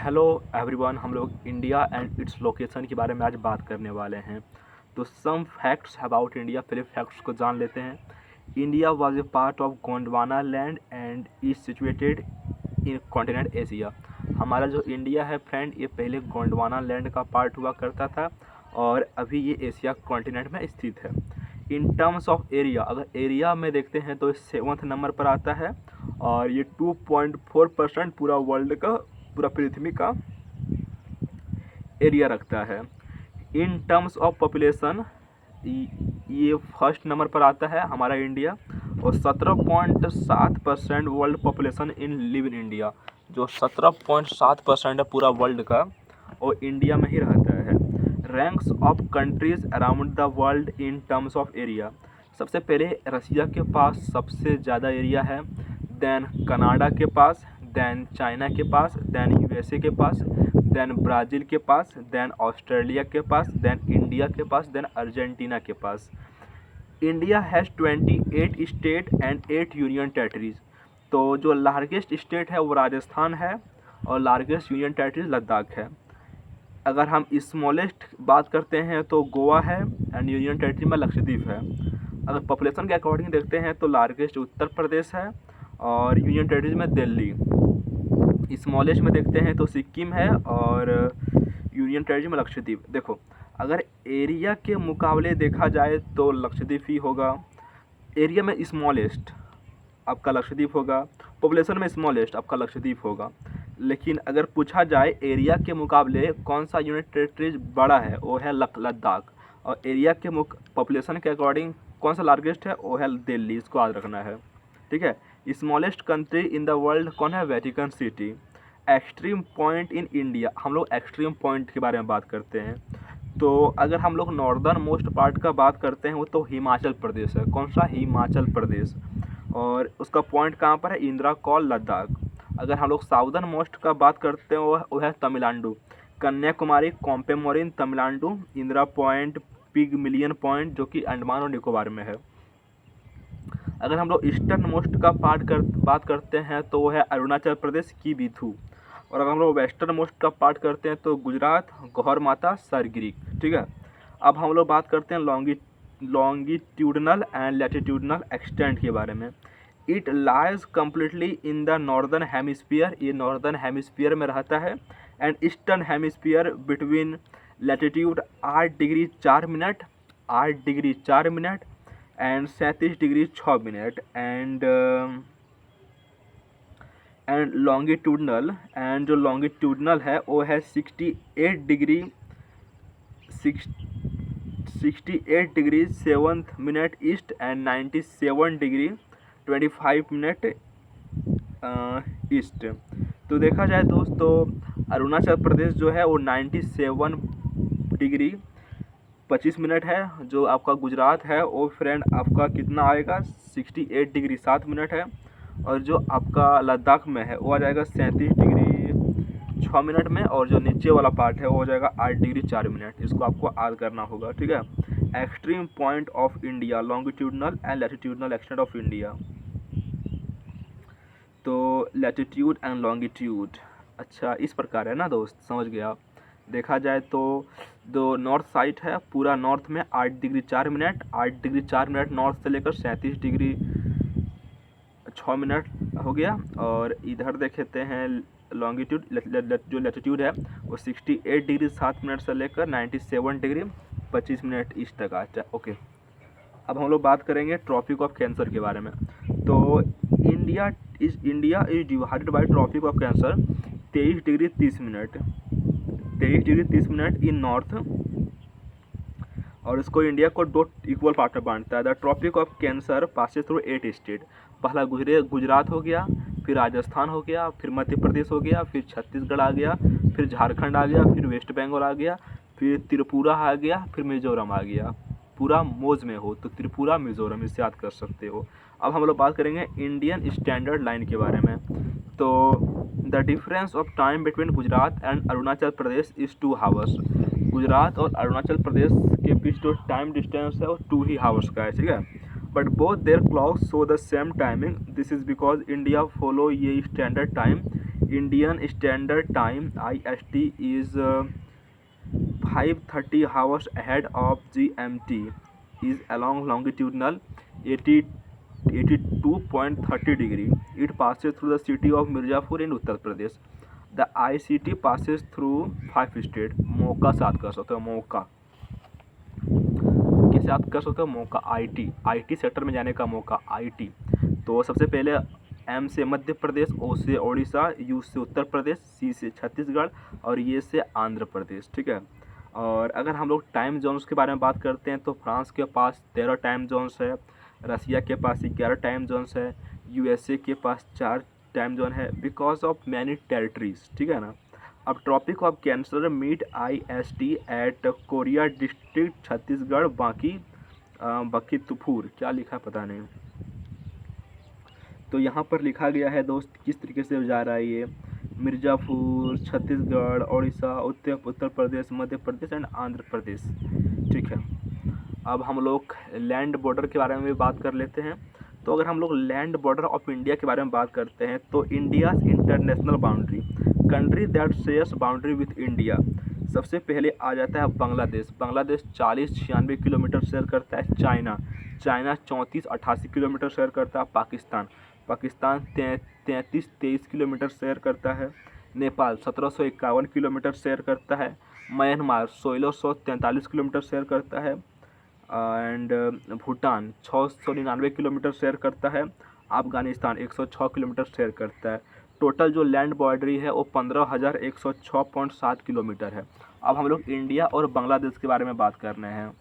Hello everyone, हम लोग India and its location के बारे में आज बात करने वाले हैं। तो सम फैक्ट्स अबाउट इंडिया, पहले फैक्ट्स को जान लेते हैं। India was a part of Gondwana land and is situated in continent Asia. हमारा जो इंडिया है फ्रेंड, ये पहले गोंडवाना लैंड का पार्ट हुआ करता था और अभी ये एशिया कॉन्टिनेंट में स्थित है। इन टर्म्स ऑफ एरिया, अगर एरिया में देखते हैं तो 7वें नंबर पर आता है और ये 2.4% पूरा वर्ल्ड का, पूरा पृथ्वी का एरिया रखता है। इन टर्म्स ऑफ पॉपुलेशन ये फर्स्ट नंबर पर आता है हमारा इंडिया, और 17.7% world population in live in India, जो 17.7% है पूरा वर्ल्ड का, और इंडिया में ही रहता है। Ranks of countries around the world in terms of area, सबसे पहले रसिया के पास सबसे ज़्यादा एरिया है, देन कनाडा के पास, देन चाइना के पास, देन यूएसए के पास, देन ब्राज़ील के पास, देन ऑस्ट्रेलिया के पास, देन इंडिया के पास, देन अर्जेंटीना के पास। India has 28 state and 8 union territories. तो जो लार्जेस्ट स्टेट है वो राजस्थान है और लार्जेस्ट यूनियन टेरिटरीज लद्दाख है। अगर हम स्मॉलेस्ट बात करते हैं तो गोवा है एंड यूनियन टेरिटरी में लक्षद्वीप है। अगर पॉपुलेशन के अकॉर्डिंग देखते हैं तो लार्जेस्ट उत्तर प्रदेश है और यूनियन टेरिटरीज में दिल्ली। स्मॉलेस्ट में देखते हैं तो सिक्किम है और यूनियन टेरिटरी में लक्षद्वीप। देखो, अगर एरिया के मुकाबले देखा जाए तो लक्षद्वीप ही होगा। एरिया में स्मॉलेस्ट आपका लक्षद्वीप होगा, पॉपुलेशन में स्मॉलेस्ट आपका लक्षद्वीप होगा। लेकिन अगर पूछा जाए एरिया के मुकाबले कौन सा यूनियन टेरिटरीज बड़ा है, वो है लद्दाख। और एरिया के पॉपुलेशन के अकॉर्डिंग कौन सा लार्जेस्ट है, वो है दिल्ली। इसको याद रखना है, ठीक है। Smallest country in the world कौन है, Vatican city. Extreme point in India, हम लोग एक्सट्रीम पॉइंट के बारे में बात करते हैं। तो अगर हम लोग नॉर्दर्न मोस्ट पार्ट का बात करते हैं वो तो हिमाचल प्रदेश है। कौन सा, हिमाचल प्रदेश। और उसका पॉइंट कहाँ पर है, इंदिरा कॉल लद्दाख। अगर हम लोग साउदर्न मोस्ट का बात करते हैं वो है तमिलनाडु, कन्याकुमारी, कॉम्पेमोरिन, तमिलनाडु, इंदिरा पॉइंट, पिगमिलियन पॉइंट, जो कि अंडमान और निकोबार में है। अगर हम लोग ईस्टर्न मोस्ट का बात करते हैं तो वो है अरुणाचल प्रदेश की बिथू। और अगर हम लोग वेस्टर्न मोस्ट का पार्ट करते हैं तो गुजरात, गौहर माता, सरगिरी, ठीक है। अब हम लोग बात करते हैं लॉन्गिट्यूडनल एंड लैटिट्यूडनल एक्सटेंट के बारे में। It lies completely in the northern hemisphere, ये नॉर्दर्न हेमिस्फीयर में रहता है। And eastern hemisphere between latitude 8 degree 4 minute, 8 degree 4 minute and 37 degree 6 minute. And longitudinal, and जो लॉन्गिट्यूडनल है वो है 68 degree 7 minute east and 97 degree 25 minute east. तो देखा जाए दोस्तों, अरुणाचल प्रदेश जो है वो 97 डिग्री 25 मिनट है। जो आपका गुजरात है वो फ्रेंड आपका कितना आएगा, 68 डिग्री 7 मिनट है। और जो आपका लद्दाख में है वो आ जाएगा 37 डिग्री 6 मिनट में। और जो नीचे वाला पार्ट है वो हो जाएगा 8 डिग्री 4 मिनट। इसको आपको याद करना होगा, ठीक है। Extreme point of India, longitudinal and latitudinal extent of India. तो लैटिट्यूड एंड लॉन्गिट्यूड, अच्छा इस प्रकार है ना दोस्त, समझ गया। देखा जाए तो जो नॉर्थ साइड है पूरा नॉर्थ में 8 degree 4 minute, 8 degree 4 minute north से लेकर 37 डिग्री 6 मिनट हो गया। और इधर देखते हैं लॉन्गिट्यूड, जो लैटिट्यूड है वो 68 डिग्री 7 मिनट से लेकर 97 डिग्री 25 मिनट ईस्ट तक आता है, ओके। अब हम लोग बात करेंगे ट्रॉपिक ऑफ कैंसर के बारे में। तो India is divided by tropic of cancer 23 degree 30 minute, 23 degree 30 minute in north. और इसको इंडिया को 2 इक्वल पार्ट में बांटता है। The tropic of cancer passes through 8 state. पहला गुजरात हो गया, फिर राजस्थान हो गया, फिर मध्य प्रदेश हो गया, फिर छत्तीसगढ़ आ गया, फिर झारखंड आ गया, फिर वेस्ट बंगाल आ गया, फिर त्रिपुरा आ गया, फिर मिजोरम आ गया। पूरा मोज में हो तो त्रिपुरा, मिजोरम, इससे याद कर सकते हो। अब हम लोग बात करेंगे इंडियन स्टैंडर्ड लाइन के बारे में। तो the difference of time between Gujarat and Arunachal Pradesh is 2 hours. Gujarat और अरुणाचल प्रदेश के बीच जो टाइम डिस्टेंस है वो 2 ही आवर्स का है, ठीक है। But both there clocks show the same timing. This is because India follow ये standard time Indian standard time IST is 5:30 hours ahead of GMT, is along longitudinal 82.30 degree. It passes through the city of Mirzapur in Uttar Pradesh. The ICT passes through 5 states. मौका से याद कर सकते हो, मौका किसे याद कर सकते हो, मौका IT सेक्टर में जाने का मौका IT। तो सबसे पहले M से मध्य प्रदेश, O से ओडिशा, U से उत्तर प्रदेश, C से छत्तीसगढ़ और ये से आंध्र प्रदेश। ठीक है। और अगर हम लोग टाइम जोन्स के बारे में बात करते हैं तो फ्रांस के पास 13 टाइम जोन्स है, रसिया के पास 11 टाइम जोन्स है, USA के पास 4 टाइम जोन है बिकॉज ऑफ मैनी टेरिटरीज। ठीक है ना। अब tropic of cancer meet IST at Koriya district Chhattisgarh बाकी तुफूर, क्या लिखा पता नहीं। तो यहाँ पर लिखा गया है दोस्त किस तरीके से जा रहा है ये, मिर्ज़ापुर, छत्तीसगढ़, उड़ीसा, उत्तर प्रदेश, मध्य प्रदेश एंड आंध्र प्रदेश। ठीक है। अब हम लोग लैंड बॉर्डर के बारे में भी बात कर लेते हैं। तो अगर हम लोग लैंड बॉर्डर ऑफ इंडिया के बारे में बात करते हैं तो India international boundary, country that shares boundary with India, सबसे पहले आ जाता है बांग्लादेश। बांग्लादेश 40-96 किलोमीटर शेयर करता है। चाइना 34-88 किलोमीटर शेयर करता है। पाकिस्तान 33-23 किलोमीटर शेयर करता है। नेपाल 1751 किलोमीटर शेयर करता है। म्यांमार 1643 किलोमीटर शेयर करता है। एंड भूटान 699 किलोमीटर शेयर करता है। अफगानिस्तान 106 किलोमीटर शेयर करता है। टोटल जो लैंड बॉर्डरी है वो 15,106.7 किलोमीटर है। अब हम लोग इंडिया और बांग्लादेश के बारे में बात कर रहे हैं।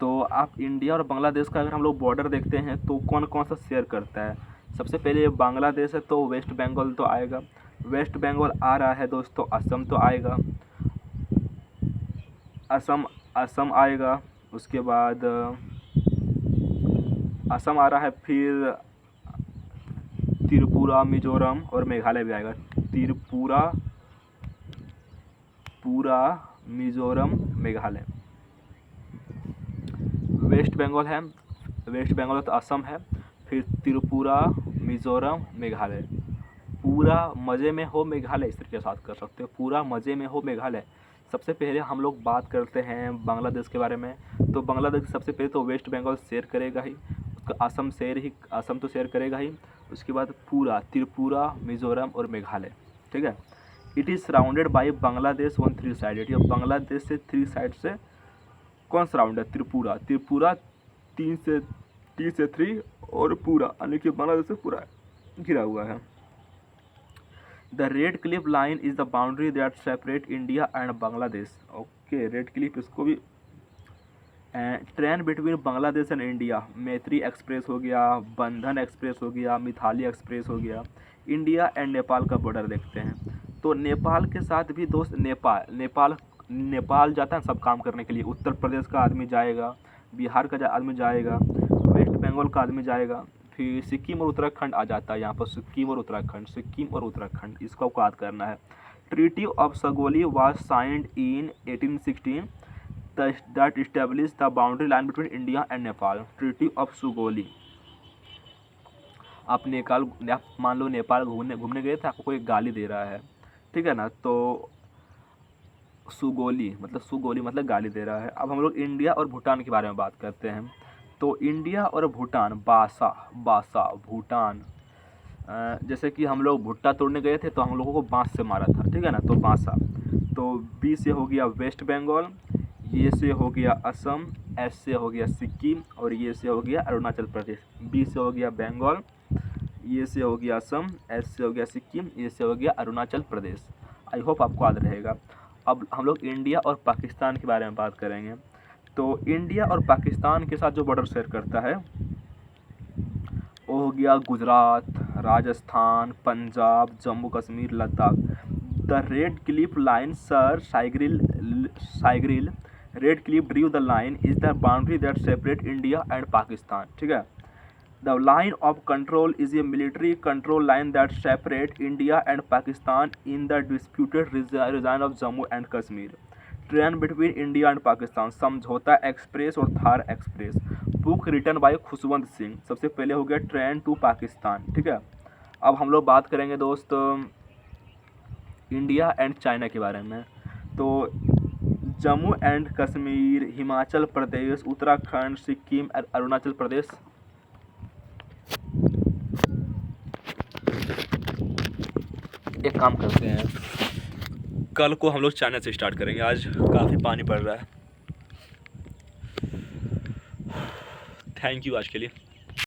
तो आप इंडिया और बांग्लादेश का अगर हम लोग बॉर्डर देखते हैं तो कौन कौन सा शेयर करता है। सबसे पहले बांग्लादेश है तो वेस्ट बंगाल तो आएगा, वेस्ट बंगाल आ रहा है दोस्तों, असम तो आएगा, असम आएगा। उसके बाद असम आ रहा है, फिर त्रिपुरा, मिजोरम और मेघालय भी आएगा। त्रिपुरा, मिजोरम, मेघालय। वेस्ट बंगाल है, वेस्ट बंगाल तो असम है, फिर त्रिपुरा, मिजोरम, मेघालय। पूरा मज़े में हो मेघालय, इस तरीके से बात कर सकते हो, पूरा मज़े में हो मेघालय। सबसे पहले हम लोग बात करते हैं बांग्लादेश के बारे में। तो बांग्लादेश सबसे पहले तो वेस्ट बंगाल शेयर करेगा ही, उसका असम तो शेयर करेगा ही। उसके बाद पूरा त्रिपुरा, मिजोरम और मेघालय। ठीक है। It is surrounded by Bangladesh on 3 side. ये बांग्लादेश से 3 साइड से कौन सराउंड है, त्रिपुरा 3 से 3 और पूरा यानी कि बांग्लादेश से पूरा घिरा हुआ है। The Radcliffe line is the boundary that separate India and Bangladesh. Okay, red Cliff इसको भी। Train between Bangladesh and India, मैत्री एक्सप्रेस हो गया, बंधन एक्सप्रेस हो गया, मिथाली एक्सप्रेस हो गया। इंडिया एंड नेपाल का बॉर्डर देखते हैं तो नेपाल के साथ भी दोस्त, नेपाल जाता है सब काम करने के लिए। उत्तर प्रदेश का आदमी जाएगा, बिहार का आदमी जाएगा, वेस्ट बंगाल का आदमी जाएगा, फिर सिक्किम और उत्तराखंड आ जाता है यहाँ पर। सिक्किम और उत्तराखंड इसको याद करना है। Treaty of Sugauli was signed in 1816 that establish the boundary line between India and Nepal. Treaty of Sugauli. आप मान लो नेपाल घूमने गए थे, आपको कोई गाली दे रहा है, ठीक है ना, तो सुगोली मतलब गाली दे रहा है। अब हम लोग इंडिया और भूटान के बारे में बात करते हैं। तो इंडिया और भूटान, बासा भूटान, जैसे कि हम लोग भुट्टा तोड़ने गए थे तो हम लोगों को बांस से मारा था, ठीक है ना, तो बासा। तो बी से हो गया वेस्ट बंगाल, ये से हो गया असम, एस से हो गया सिक्किम और ये से हो गया अरुणाचल प्रदेश। बी से हो गया बंगाल, ये से हो गया असम, एस से हो गया सिक्किम, ये से हो गया अरुणाचल प्रदेश। आई होप आपको याद रहेगा। अब हम लोग इंडिया और पाकिस्तान के बारे में बात करेंगे। तो इंडिया और पाकिस्तान के साथ जो बॉर्डर शेयर करता है वो हो गया Gujarat, Rajasthan, Punjab, Jammu Kashmir, Ladakh. The Radcliffe line Sir Cyril Radcliffe drew the line is the boundary that separate India and Pakistan. ठीक है। The line of control is a military control line that separates India and Pakistan in the disputed region of Jammu and Kashmir. Train between India and Pakistan, Samjhauta express और Thar express. Book written by Khushwant Singh. सबसे पहले हो गया train to Pakistan, ठीक है। अब हम लोग बात करेंगे दोस्त इंडिया एंड चाइना के बारे में। तो जम्मू एंड कश्मीर, हिमाचल प्रदेश, उत्तराखंड, सिक्किम, अरुणाचल प्रदेश। एक काम करते हैं, कल को हम लोग चाइना से स्टार्ट करेंगे, आज काफ़ी पानी पड़ रहा है। थैंक यू आज के लिए।